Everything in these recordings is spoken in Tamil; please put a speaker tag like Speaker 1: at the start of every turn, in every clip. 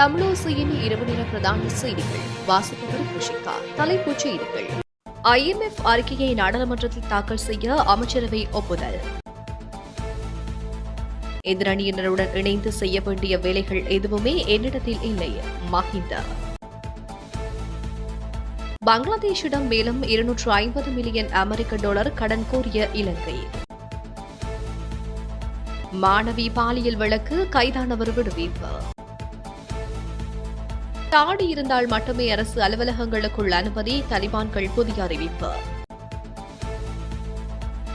Speaker 1: தமிழோசையின் இரவு நேர பிரதான செய்திகள் வாசிப்பவர் கிருஷிகா. தலைப்புச் செய்திகள். IMF அறிக்கையை நாடாளுமன்றத்தில் தாக்கல் செய்ய அமைச்சரவை ஒப்புதல். எதிரணியினருடன் இணைந்து செய்ய வேண்டிய வேலைகள் எதுவுமே என்னிடத்தில் இல்லை. மஹிந்த. பங்களாதேஷிடம் மேலும் 250 மில்லியன் அமெரிக்க டாலர் கடன் கோரிய இலங்கை. மாணவி பாலியல் வழக்கு கைதானவர் விடுவிப்பு. தாடி இருந்தால் மட்டுமே அரசு அலுவலகங்களுக்குள் அனுமதி, தலிபான்கள் புதிய அறிவிப்பு.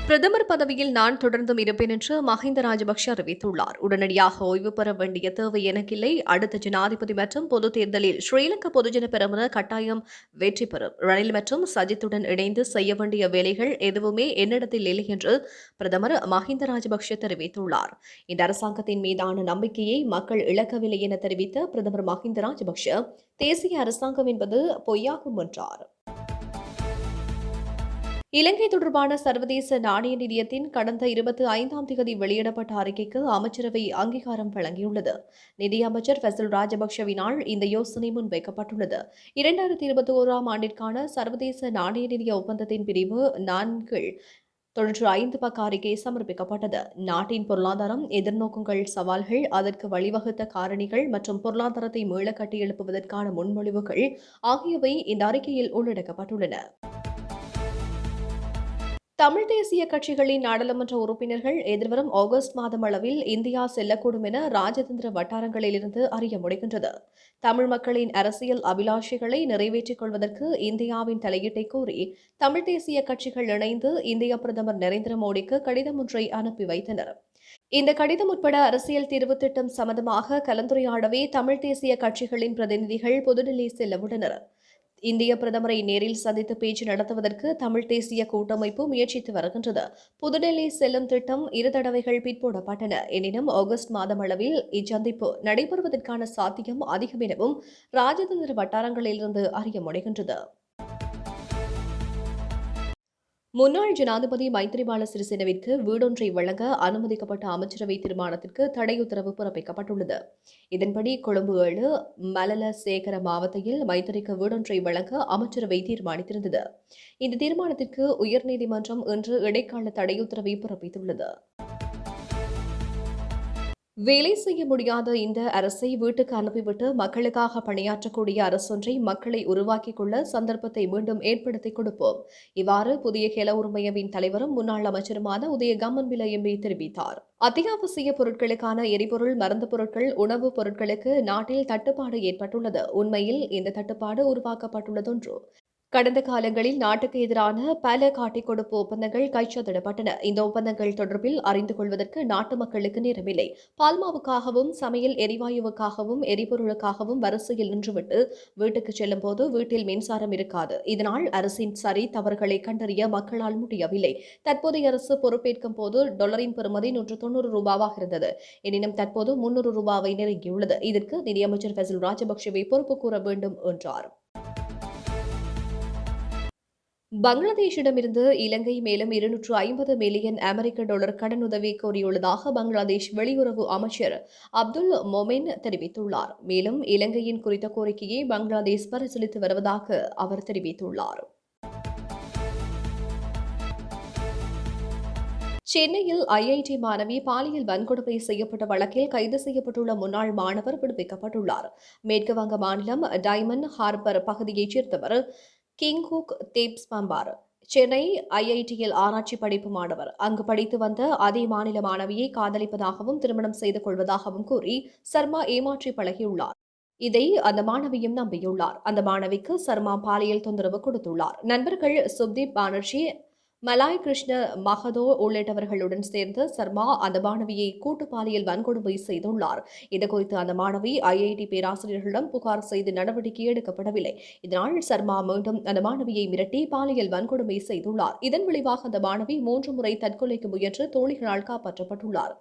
Speaker 1: பிரதமர் பதவியில் நான் தொடர்ந்தும் இருப்பேன் என்று மஹிந்த ராஜபக்ஷ அறிவித்துள்ளார். உடனடியாக ஓய்வு பெற வேண்டிய தேவை எனக்கில்லை. அடுத்த ஜனாதிபதி மற்றும் பொதுத் தேர்தலில் ஸ்ரீலங்கா பொதுஜன பெரமுன கட்டாயம் வெற்றி பெறும். ரணில் மற்றும் சஜித்துடன் இணைந்து செய்ய வேண்டிய வேலைகள் எதுவுமே என்னிடத்தில் இல்லை என்று பிரதமர் மஹிந்த ராஜபக்ஷ தெரிவித்துள்ளார். இந்த அரசாங்கத்தின் மீதான நம்பிக்கையை மக்கள் இழக்கவில்லை என தெரிவித்த பிரதமர் மஹிந்த ராஜபக்ஷ தேசிய அரசாங்கம் என்பது பொய்யாகும் என்றார். இலங்கை தொடர்பான சர்வதேச நாணய நிதியத்தின் கடந்த 25ஆம் தேதி வெளியிடப்பட்ட அறிக்கைக்கு அமைச்சரவை அங்கீகாரம் வழங்கியுள்ளது. நிதியமைச்சர் ஃபெசல் ராஜபக்ஷவினால் இந்த யோசனை முன்வைக்கப்பட்டுள்ளது. 2021ஆம் ஆண்டிற்கான சர்வதேச நாணய நிதிய ஒப்பந்தத்தின் பிரிவு 4 95 பக்க அறிக்கை சமர்ப்பிக்கப்பட்டது. நாட்டின் பொருளாதாரம், எதிர்நோக்குங்கள், சவால்கள், அதற்கு வழிவகுத்த காரணிகள் மற்றும் பொருளாதாரத்தை மீள கட்டியெழுப்புவதற்கான முன்மொழிவுகள் ஆகியவை இந்த அறிக்கையில் உள்ளடக்கப்பட்டுள்ளன. தமிழ் தேசிய கட்சிகளின் நாடாளுமன்ற உறுப்பினர்கள் எதிர்வரும் ஆகஸ்ட் மாதம் அளவில் இந்தியா செல்லக்கூடும் என ராஜதந்திர வட்டாரங்களிலிருந்து அறிய முடிகின்றது. தமிழ் மக்களின் அரசியல் அபிலாஷைகளை நிறைவேற்றிக் கொள்வதற்கு இந்தியாவின் தலையீட்டை கோரி தமிழ் தேசிய கட்சிகள் இணைந்து இந்திய பிரதமர் நரேந்திர மோடிக்கு கடிதம் ஒன்றை அனுப்பி வைத்தனர். இந்த கடிதம் உட்பட அரசியல் தீர்வு திட்டம் சம்பந்தமாக கலந்துரையாடவே தமிழ் தேசிய கட்சிகளின் பிரதிநிதிகள் புதுடில்லி செல்லவுள்ளனர். இந்திய பிரதமரை நேரில் சந்தித்து பேச்சு நடத்துவதற்கு தமிழ் தேசிய கூட்டமைப்பு முயற்சித்து வருகின்றது. புதுடெல்லி செல்லும் திட்டம் 2 தடவைகள் பிற்போடப்பட்டன. எனினும் ஆகஸ்ட் மாதம் அளவில் இச்சந்திப்பு நடைபெறுவதற்கான சாத்தியம் அதிகம் எனவும் ராஜதந்திர வட்டாரங்களிலிருந்து அறிய முடிகின்றது. முன்னாள் ஜனாதிபதி மைத்திரிபால சிறிசேனவிற்கு வீடொன்றை வழங்க அனுமதிக்கப்பட்ட அமைச்சரவை தீர்மானத்திற்கு தடை உத்தரவு பிறப்பிக்கப்பட்டுள்ளது. இதன்படி கொழும்பு 7 மலல சேகர மாவட்டத்தில் மைத்திரிக்கு வீடொன்றை வழங்க அமைச்சரவை தீர்மானித்திருந்தது. இந்த தீர்மானத்திற்கு உயர்நீதிமன்றம் இன்று இடைக்கால தடை உத்தரவை பிறப்பித்துள்ளது. வேலை செய்ய முடியாத இந்த அரசை வீட்டுக்கு அனுப்பிவிட்டு மக்களுக்காக பணியாற்றக்கூடிய அரசொன்றை மக்களை உருவாக்கிக் கொள்ள சந்தர்ப்பத்தை மீண்டும் ஏற்படுத்திக் கொடுப்போம். இவ்வாறு புதிய ஹெல உரிமையவின் தலைவரும் முன்னாள் அமைச்சருமான உதய கம்மன்பில எம்பி தெரிவித்தார். அத்தியாவசிய பொருட்களுக்கான எரிபொருள், மருந்து பொருட்கள், உணவுப் பொருட்களுக்கு நாட்டில் தட்டுப்பாடு ஏற்பட்டுள்ளது. உண்மையில் இந்த தட்டுப்பாடு உருவாக்கப்பட்டுள்ளதொன்று. கடந்த காலங்களில் நாட்டுக்கு எதிரான பல காட்டிக் கொடுப்பு ஒப்பந்தங்கள் கைச்சாத்திடப்பட்டன. இந்த ஒப்பந்தங்கள் தொடர்பில் அறிந்து கொள்வதற்கு நாட்டு மக்களுக்கு நேரமில்லை. பால்மாவுக்காகவும் சமையல் எரிவாயுவுக்காகவும் எரிபொருளுக்காகவும் வரிசையில் நின்றுவிட்டு வீட்டுக்கு செல்லும் போது வீட்டில் மின்சாரம் இருக்காது. இதனால் அரசின் சரி தவறுகளை கண்டறிய மக்களால் முடியவில்லை. தற்போதைய அரசு பொறுப்பேற்கும் போது டாலரின் பெறுமதி 190 ரூபாவாக இருந்தது. எனினும் தற்போது 300 ரூபாவை நெருங்கியுள்ளது. இதற்கு நிதியமைச்சர் ஃபெசல் ராஜபக்ஷவை பொறுப்பு கூற வேண்டும் என்றார். பங்களாதேஷிடமிருந்து இலங்கை மேலும் 250 மில்லியன் அமெரிக்க டாலர் கடனுதவி கோரியுள்ளதாக பங்களாதேஷ் வெளியுறவு அமைச்சர் அப்துல் மொமென் தெரிவித்துள்ளார். மேலும் இலங்கையின் குறித்த கோரிக்கையை பங்களாதேஷ் பரிசீலித்து வருவதாக அவர் தெரிவித்துள்ளார். சென்னையில் IIT மாணவி பாலியல் வன்கொடுமை செய்யப்பட்ட வழக்கில் கைது செய்யப்பட்டுள்ள முன்னாள் மாணவர் விடுவிக்கப்பட்டுள்ளார். மேற்கு வங்க மாநிலம் டைமண்ட் ஹார்பர் பகுதியைச் சேர்ந்தவர் கிங்ஹுக் தேப்ஸ்பம்பார். சென்னை IITயில் ஆராய்ச்சி படிப்பு மாணவர். அங்கு படித்து வந்த அதே மாநில மாணவியை காதலிப்பதாகவும் திருமணம் செய்து கொள்வதாகவும் கூறி சர்மா ஏமாற்றி பழகியுள்ளார். இதை அந்த மாணவியும் நம்பியுள்ளார். அந்த மாணவிக்கு சர்மா பாலியல் தொந்தரவு கொடுத்துள்ளார். நண்பர்கள் சுப்தீப் பானர்ஜி, மலாய் கிருஷ்ண மகதோ உள்ளிட்டவர்களுடன் சேர்ந்து சர்மா அந்த மாணவியை கூட்டு பாலியல் வன்கொடுமை செய்துள்ளார். இதுகுறித்து அந்த மாணவி IIT பேராசிரியர்களிடம் புகார் செய்து நடவடிக்கை எடுக்கப்படவில்லை. இதனால் சர்மா மீண்டும் அந்த மாணவியை மிரட்டி பாலியல் வன்கொடுமை செய்துள்ளார். இதன் விளைவாக அந்த மாணவி 3 முறை தற்கொலைக்கு முயன்று தோழிகளால் காப்பாற்றப்பட்டுள்ளார்.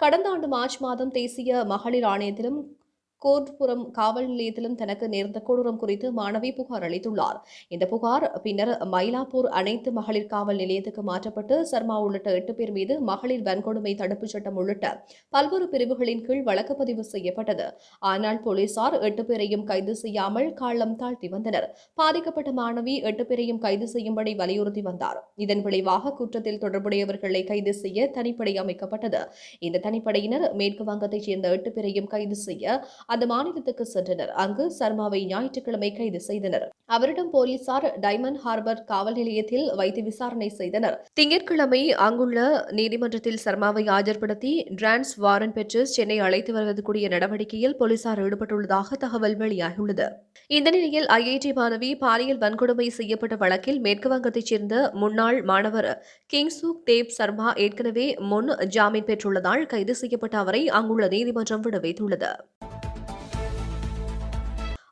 Speaker 1: கடந்த ஆண்டு மார்ச் மாதம் தேசிய மகளிர் ஆணையத்திலும் கோர்ட்புரம் காவல் நிலையத்திலும் தனக்கு நேர்ந்த கொடூரம் குறித்து மாணவி புகார் அளித்துள்ளார். இந்த புகார் பின்னர் மயிலாப்பூர் அனைத்து மகளிர் காவல் நிலையத்துக்கு மாற்றப்பட்டு சர்மா உள்ளிட்ட 8 பேர் மீது மகளிர் வன்கொடுமை தடுப்புச் சட்டம் உள்ளிட்ட பல்வேறு பிரிவுகளின் கீழ் வழக்கு பதிவு செய்யப்பட்டது. ஆனால் போலீசார் 8 பேரையும் கைது செய்யாமல் காலம் தாழ்த்தி வந்தனர். பாதிக்கப்பட்ட மாணவி 8 பேரையும் கைது செய்யும்படி வலியுறுத்தி வந்தார். இதன் விளைவாக குற்றத்தில் தொடர்புடையவர்களை கைது செய்ய தனிப்படை அமைக்கப்பட்டது. இந்த தனிப்படையினர் மேற்கு வங்கத்தைச் சேர்ந்த 8 பேரையும் கைது செய்ய அந்த மாநிலத்துக்கு சென்றனர். அங்கு சர்மாவை ஞாயிற்றுக்கிழமை கைது செய்தனர். அவரிடம் போலீசார் டைமண்ட் ஹார்பர் காவல் நிலையத்தில் வைத்து விசாரணை செய்தனர். திங்கட்கிழமை அங்குள்ள நீதிமன்றத்தில் சர்மாவை ஆஜர்படுத்தி டிரான்ஸ் வாரண்ட் பெற்று சென்னை அழைத்து வருவதற்குரிய நடவடிக்கையில் போலீசார் ஈடுபட்டுள்ளதாக தகவல் வெளியாகியுள்ளது. இந்த நிலையில் ஐஐடி மாணவி பாலியல் வன்கொடுமை செய்யப்பட்ட வழக்கில் மேற்குவங்கத்தைச் சேர்ந்த முன்னாள் மாணவர் கிங்சுக் தேவ் சர்மா ஏற்கனவே முன் ஜாமீன் பெற்றுள்ளதால் கைது செய்யப்பட்ட அவரை அங்குள்ள நீதிமன்றம் விடுவித்துள்ளது.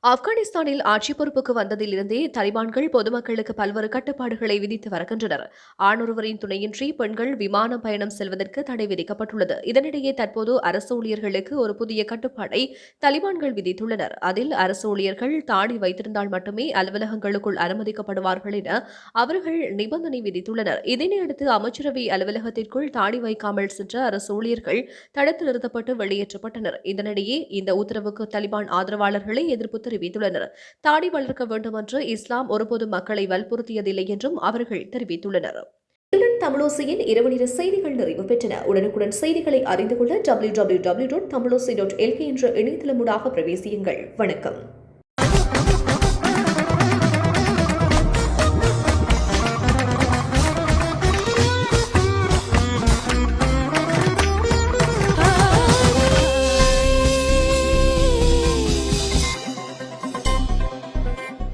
Speaker 1: ஆப்கானிஸ்தானில் ஆட்சி பொறுப்புக்கு வந்ததிலிருந்தே தலிபான்கள் பொதுமக்களுக்கு பல்வேறு கட்டுப்பாடுகளை விதித்து வருகின்றனர். ஆணொருவரின் துணையின்றி பெண்கள் விமானம் பயணம் செல்வதற்கு தடை விதிக்கப்பட்டுள்ளது. இதனிடையே தற்போது அரசு ஊழியர்களுக்கு ஒரு புதிய கட்டுப்பாடை தலிபான்கள் விதித்துள்ளனர். அதில் அரசு ஊழியர்கள் தாடி வைத்திருந்தால் மட்டுமே அலுவலகங்களுக்குள் அனுமதிக்கப்படுவார்கள் என அவர்கள் நிபந்தனை விதித்துள்ளனர். இதனையடுத்து அமைச்சரவை அலுவலகத்திற்குள் தாடி வைக்காமல் சென்ற அரசு ஊழியர்கள் தடுத்து நிறுத்தப்பட்டு வெளியேற்றப்பட்டனர். இதனிடையே இந்த உத்தரவுக்கு தலிபான் ஆதரவாளர்களை எதிர்ப்பு தெரிவித்துள்ளனர். தாடி வளர்க்க வேண்டும் என்று இஸ்லாம் ஒருபோதும் மக்களை வற்புறுத்தியதில்லை என்றும் அவர்கள் தெரிவித்துள்ளனர். தமிழோசையின் இரவு நேர செய்திகள் நிறைவு பெற்றன. உடனுக்குடன் செய்திகளை அறிந்து கொள்ள www.tamilosai.lk என்ற இணையதளமூடாக பிரவேசியுங்கள். வணக்கம்.